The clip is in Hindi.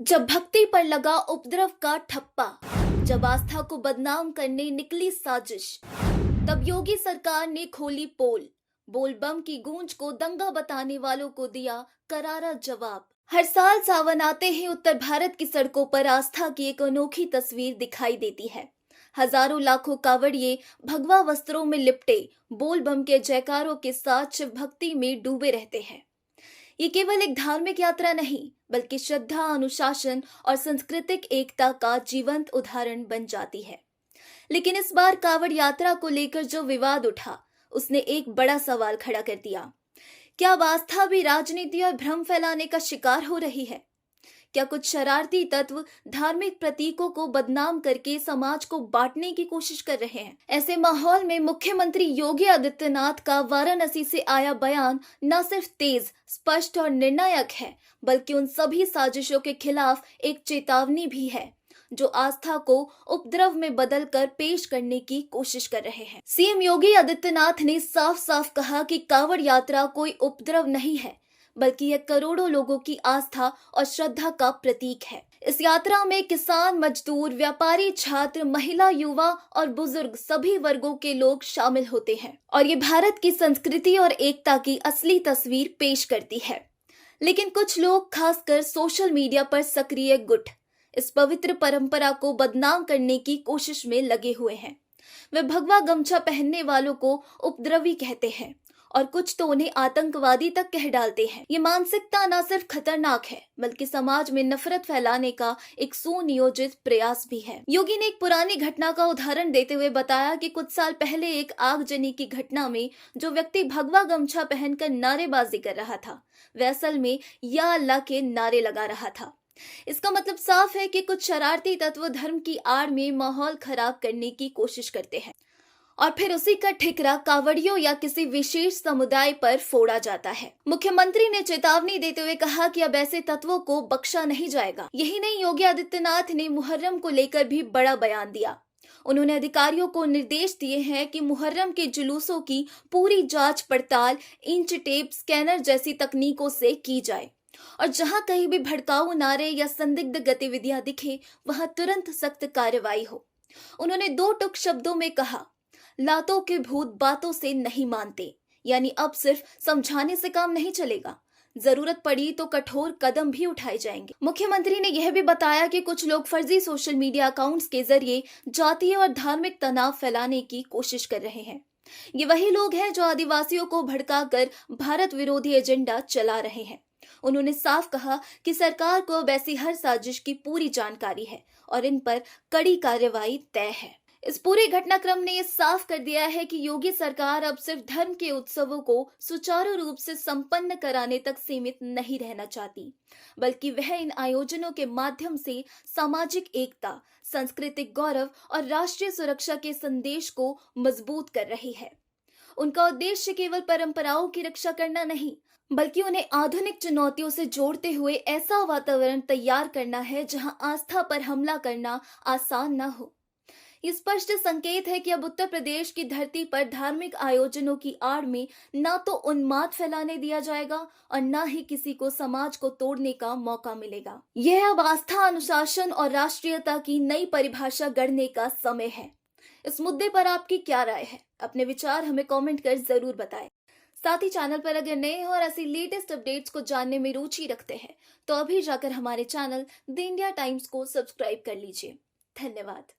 जब भक्ति पर लगा उपद्रव का ठप्पा, जब आस्था को बदनाम करने निकली साजिश, तब योगी सरकार ने खोली पोल। बोल बम की गूंज को दंगा बताने वालों को दिया करारा जवाब। हर साल सावन आते ही उत्तर भारत की सड़कों पर आस्था की एक अनोखी तस्वीर दिखाई देती है। हजारों लाखों कांवड़िए भगवा वस्त्रों में लिपटे बोल बम के जयकारों के साथ शिव भक्ति में डूबे रहते हैं। ये केवल एक धार्मिक यात्रा नहीं, बल्कि श्रद्धा, अनुशासन और सांस्कृतिक एकता का जीवंत उदाहरण बन जाती है। लेकिन इस बार कांवड़ यात्रा को लेकर जो विवाद उठा, उसने एक बड़ा सवाल खड़ा कर दिया। क्या अब आस्था भी राजनीति और भ्रम फैलाने का शिकार हो रही है? क्या कुछ शरारती तत्व धार्मिक प्रतीकों को बदनाम करके समाज को बांटने की कोशिश कर रहे हैं? ऐसे माहौल में मुख्यमंत्री योगी आदित्यनाथ का वाराणसी से आया बयान न सिर्फ तेज, स्पष्ट और निर्णायक है, बल्कि उन सभी साजिशों के खिलाफ एक चेतावनी भी है जो आस्था को उपद्रव में बदलकर पेश करने की कोशिश कर रहे हैं। सीएम योगी आदित्यनाथ ने साफ साफ कहा कि कांवड़ यात्रा कोई उपद्रव नहीं है, बल्कि यह करोड़ों लोगों की आस्था और श्रद्धा का प्रतीक है। इस यात्रा में किसान, मजदूर, व्यापारी, छात्र, महिला, युवा और बुजुर्ग सभी वर्गों के लोग शामिल होते हैं और ये भारत की संस्कृति और एकता की असली तस्वीर पेश करती है। लेकिन कुछ लोग, खासकर सोशल मीडिया पर सक्रिय गुट, इस पवित्र परंपरा को बदनाम करने की कोशिश में लगे हुए हैं। वे भगवा गमछा पहनने वालों को उपद्रवी कहते हैं और कुछ तो उन्हें आतंकवादी तक कह डालते हैं। ये मानसिकता न सिर्फ खतरनाक है, बल्कि समाज में नफरत फैलाने का एक सुनियोजित प्रयास भी है। योगी ने एक पुरानी घटना का उदाहरण देते हुए बताया कि कुछ साल पहले एक आगजनी की घटना में जो व्यक्ति भगवा गमछा पहनकर नारेबाजी कर रहा था, वह असल में या अल्लाह के नारे लगा रहा था। इसका मतलब साफ है कि कुछ शरारती तत्व धर्म की आड़ में माहौल खराब करने की कोशिश करते हैं और फिर उसी का ठिकरा कांवड़ियों या किसी विशेष समुदाय पर फोड़ा जाता है। मुख्यमंत्री ने चेतावनी देते हुए कहा कि अब ऐसे तत्वों को बख्शा नहीं जाएगा। यही नहीं, योगी आदित्यनाथ ने मुहर्रम को लेकर भी बड़ा बयान दिया। उन्होंने अधिकारियों को निर्देश दिए हैं कि मुहर्रम के जुलूसों की पूरी जांच पड़ताल इंच टेप, स्कैनर जैसी तकनीकों से की जाए और जहां कहीं भी भड़काऊ नारे या संदिग्ध गतिविधियां दिखे, वहां तुरंत सख्त कार्रवाई हो। उन्होंने दो टुक शब्दों में कहा, लातों के भूत बातों से नहीं मानते, यानी अब सिर्फ समझाने से काम नहीं चलेगा, जरूरत पड़ी तो कठोर कदम भी उठाए जाएंगे। मुख्यमंत्री ने यह भी बताया कि कुछ लोग फर्जी सोशल मीडिया अकाउंट्स के जरिए जातीय और धार्मिक तनाव फैलाने की कोशिश कर रहे हैं। ये वही लोग हैं जो आदिवासियों को भड़काकर भारत विरोधी एजेंडा चला रहे हैं। उन्होंने साफ कहा कि सरकार को अब ऐसी हर साजिश की पूरी जानकारी है और इन पर कड़ी कार्रवाई तय है। इस पूरे घटनाक्रम ने यह साफ कर दिया है कि योगी सरकार अब सिर्फ धर्म के उत्सवों को सुचारू रूप से संपन्न कराने तक सीमित नहीं रहना चाहती, बल्कि वह इन आयोजनों के माध्यम से सामाजिक एकता, सांस्कृतिक गौरव और राष्ट्रीय सुरक्षा के संदेश को मजबूत कर रही है। उनका उद्देश्य केवल परंपराओं की रक्षा करना नहीं, बल्कि उन्हें आधुनिक चुनौतियों से जोड़ते हुए ऐसा वातावरण तैयार करना है जहां आस्था पर हमला करना आसान न हो। ये स्पष्ट संकेत है कि अब उत्तर प्रदेश की धरती पर धार्मिक आयोजनों की आड़ में न तो उन्माद फैलाने दिया जाएगा और न ही किसी को समाज को तोड़ने का मौका मिलेगा। यह अब आस्था, अनुशासन और राष्ट्रीयता की नई परिभाषा गढ़ने का समय है। इस मुद्दे पर आपकी क्या राय है? अपने विचार हमें कमेंट कर जरूर बताएं। साथ ही चैनल पर अगर नए हैं और ऐसी लेटेस्ट अपडेट्स को जानने में रुचि रखते हैं, तो अभी जाकर हमारे चैनल द इंडिया टाइम्स को सब्सक्राइब कर लीजिए। धन्यवाद।